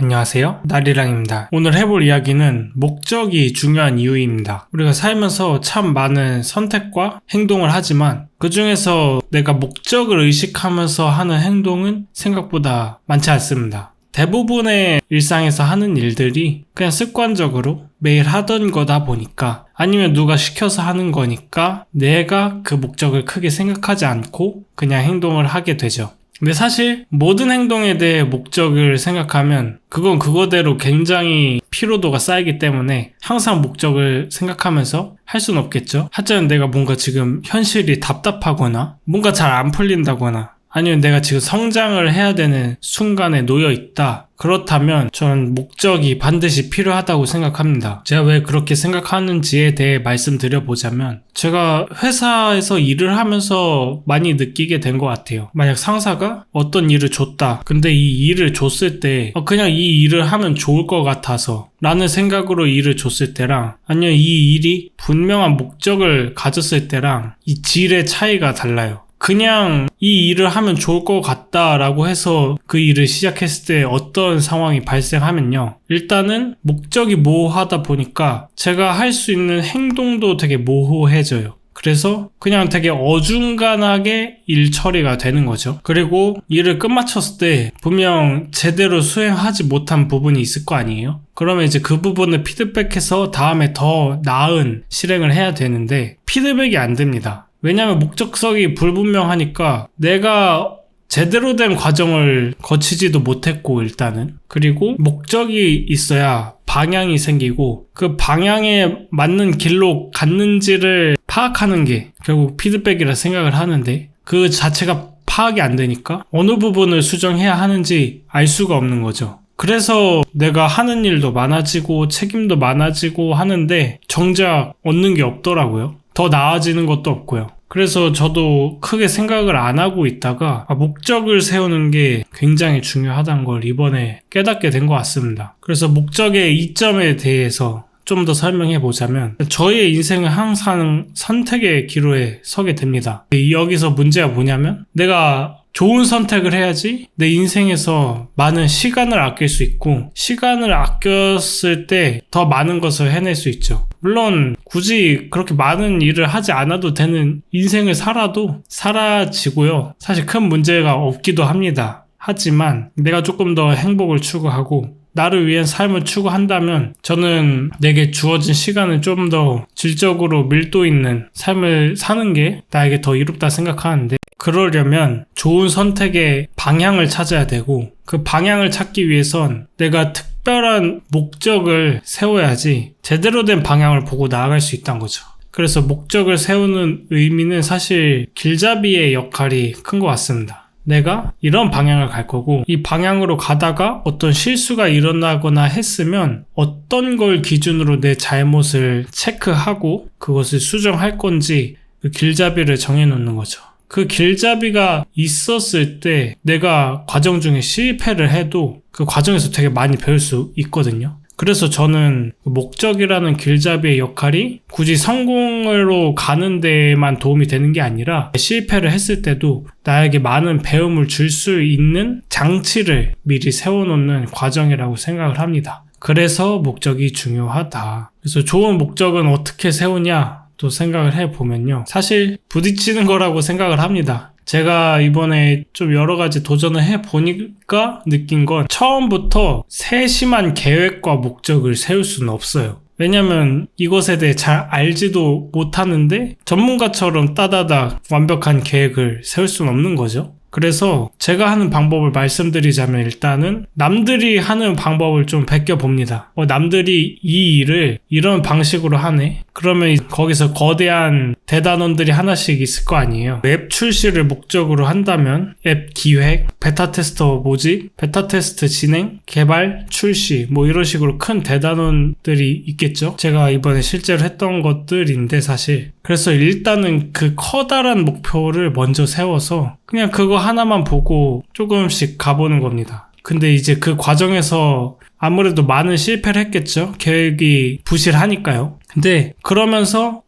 안녕하세요, 나리랑입니다. 오늘 해볼 이야기는 목적이 중요한 이유입니다. 우리가 살면서 참 많은 선택과 행동을 하지만 그 중에서 내가 목적을 의식하면서 하는 행동은 생각보다 많지 않습니다. 대부분의 일상에서 하는 일들이 그냥 습관적으로 매일 하던 거다 보니까, 아니면 누가 시켜서 하는 거니까 내가 그 목적을 크게 생각하지 않고 그냥 행동을 하게 되죠. 근데 사실 모든 행동에 대해 목적을 생각하면 그건 그거대로 굉장히 피로도가 쌓이기 때문에 항상 목적을 생각하면서 할 수는 없겠죠. 하여튼 내가 뭔가 지금 현실이 답답하거나 뭔가 잘 안 풀린다거나 아니면 내가 지금 성장을 해야 되는 순간에 놓여 있다. 그렇다면 저는 목적이 반드시 필요하다고 생각합니다. 제가 왜 그렇게 생각하는지에 대해 말씀드려보자면, 제가 회사에서 일을 하면서 많이 느끼게 된 것 같아요. 만약 상사가 어떤 일을 줬다. 근데 이 일을 줬을 때 그냥 이 일을 하면 좋을 것 같아서 라는 생각으로 일을 줬을 때랑, 아니면 이 일이 분명한 목적을 가졌을 때랑 이 질의 차이가 달라요. 그냥 이 일을 하면 좋을 것 같다라고 해서 그 일을 시작했을 때 어떤 상황이 발생하면요, 일단은 목적이 모호하다 보니까 제가 할 수 있는 행동도 되게 모호해져요. 그래서 그냥 되게 어중간하게 일 처리가 되는 거죠. 그리고 일을 끝마쳤을 때 분명 제대로 수행하지 못한 부분이 있을 거 아니에요? 그러면 이제 그 부분을 피드백해서 다음에 더 나은 실행을 해야 되는데 피드백이 안 됩니다. 왜냐하면 목적성이 불분명하니까 내가 제대로 된 과정을 거치지도 못했고, 일단은. 그리고 목적이 있어야 방향이 생기고, 그 방향에 맞는 길로 갔는지를 파악하는 게 결국 피드백이라 생각을 하는데, 그 자체가 파악이 안 되니까 어느 부분을 수정해야 하는지 알 수가 없는 거죠. 그래서 내가 하는 일도 많아지고 책임도 많아지고 하는데 정작 얻는 게 없더라고요. 더 나아지는 것도 없고요. 그래서 저도 크게 생각을 안 하고 있다가 목적을 세우는 게 굉장히 중요하다는 걸 이번에 깨닫게 된 것 같습니다. 그래서 목적의 이점에 대해서 좀 더 설명해 보자면, 저의 인생은 항상 선택의 기로에 서게 됩니다. 여기서 문제가 뭐냐면, 내가 좋은 선택을 해야지 내 인생에서 많은 시간을 아낄 수 있고, 시간을 아꼈을 때 더 많은 것을 해낼 수 있죠. 물론 굳이 그렇게 많은 일을 하지 않아도 되는 인생을 살아도 사라지고요, 사실 큰 문제가 없기도 합니다. 하지만 내가 조금 더 행복을 추구하고 나를 위한 삶을 추구한다면 저는 내게 주어진 시간을 좀 더 질적으로 밀도 있는 삶을 사는 게 나에게 더 이롭다 생각하는데, 그러려면 좋은 선택의 방향을 찾아야 되고, 그 방향을 찾기 위해선 내가 특별한 목적을 세워야지 제대로 된 방향을 보고 나아갈 수 있다는 거죠. 그래서 목적을 세우는 의미는 사실 길잡이의 역할이 큰 것 같습니다. 내가 이런 방향을 갈 거고, 이 방향으로 가다가 어떤 실수가 일어나거나 했으면 어떤 걸 기준으로 내 잘못을 체크하고 그것을 수정할 건지 그 길잡이를 정해놓는 거죠. 그 길잡이가 있었을 때 내가 과정 중에 실패를 해도 그 과정에서 되게 많이 배울 수 있거든요. 그래서 저는 목적이라는 길잡이의 역할이 굳이 성공으로 가는 데만 도움이 되는 게 아니라 실패를 했을 때도 나에게 많은 배움을 줄 수 있는 장치를 미리 세워놓는 과정이라고 생각을 합니다. 그래서 목적이 중요하다. 그래서 좋은 목적은 어떻게 세우냐 또 생각을 해보면요, 사실 부딪히는 거라고 생각을 합니다. 제가 이번에 좀 여러 가지 도전을 해보니까 느낀 건, 처음부터 세심한 계획과 목적을 세울 수는 없어요. 왜냐면 이것에 대해 잘 알지도 못하는데 전문가처럼 따다닥 완벽한 계획을 세울 수는 없는 거죠. 그래서 제가 하는 방법을 말씀드리자면, 일단은 남들이 하는 방법을 좀 베껴봅니다. 남들이 이 일을 이런 방식으로 하네? 그러면 거기서 거대한 대단원들이 하나씩 있을 거 아니에요. 앱 출시를 목적으로 한다면 앱 기획, 베타 테스터 모집, 베타 테스트 진행, 개발, 출시 이런 식으로 큰 대단원들이 있겠죠. 제가 이번에 실제로 했던 것들인데 사실. 그래서 일단은 그 커다란 목표를 먼저 세워서 그냥 그거 하나만 보고 조금씩 가보는 겁니다. 근데 이제 그 과정에서 아무래도 많은 실패를 했겠죠. 계획이 부실하니까요. 근데 그러면서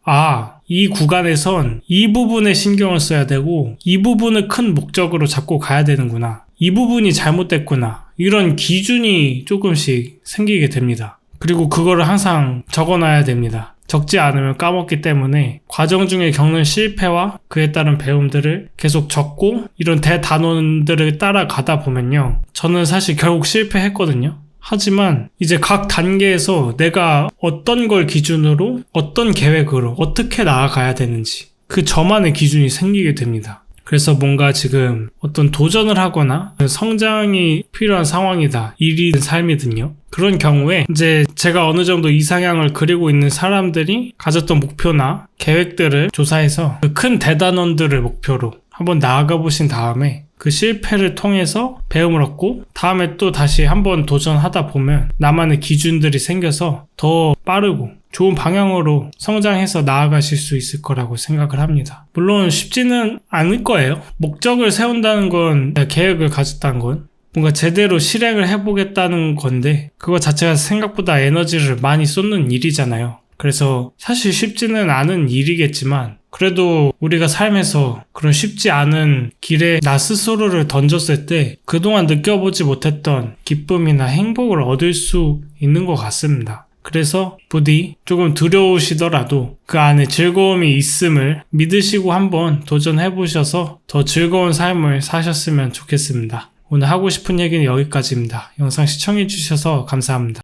이 구간에선 이 부분에 신경을 써야 되고 이 부분을 큰 목적으로 잡고 가야 되는구나. 이 부분이 잘못됐구나. 이런 기준이 조금씩 생기게 됩니다. 그리고 그거를 항상 적어놔야 됩니다. 적지 않으면 까먹기 때문에 과정 중에 겪는 실패와 그에 따른 배움들을 계속 적고 이런 대단원들을 따라가다 보면요. 저는 사실 결국 실패했거든요. 하지만 이제 각 단계에서 내가 어떤 걸 기준으로 어떤 계획으로 어떻게 나아가야 되는지 그 저만의 기준이 생기게 됩니다. 그래서 뭔가 지금 어떤 도전을 하거나 성장이 필요한 상황이다. 일이든 삶이든요. 그런 경우에 이제 제가 어느 정도 이상향을 그리고 있는 사람들이 가졌던 목표나 계획들을 조사해서 그 큰 대단원들을 목표로 한번 나아가 보신 다음에 그 실패를 통해서 배움을 얻고 다음에 또 다시 한번 도전하다 보면 나만의 기준들이 생겨서 더 빠르고 좋은 방향으로 성장해서 나아가실 수 있을 거라고 생각을 합니다. 물론 쉽지는 않을 거예요. 목적을 세운다는 건, 계획을 가졌다는 건 뭔가 제대로 실행을 해보겠다는 건데 그거 자체가 생각보다 에너지를 많이 쏟는 일이잖아요. 그래서 사실 쉽지는 않은 일이겠지만 그래도 우리가 삶에서 그런 쉽지 않은 길에 나 스스로를 던졌을 때 그동안 느껴보지 못했던 기쁨이나 행복을 얻을 수 있는 것 같습니다. 그래서 부디 조금 두려우시더라도 그 안에 즐거움이 있음을 믿으시고 한번 도전해보셔서 더 즐거운 삶을 사셨으면 좋겠습니다. 오늘 하고 싶은 얘기는 여기까지입니다. 영상 시청해주셔서 감사합니다.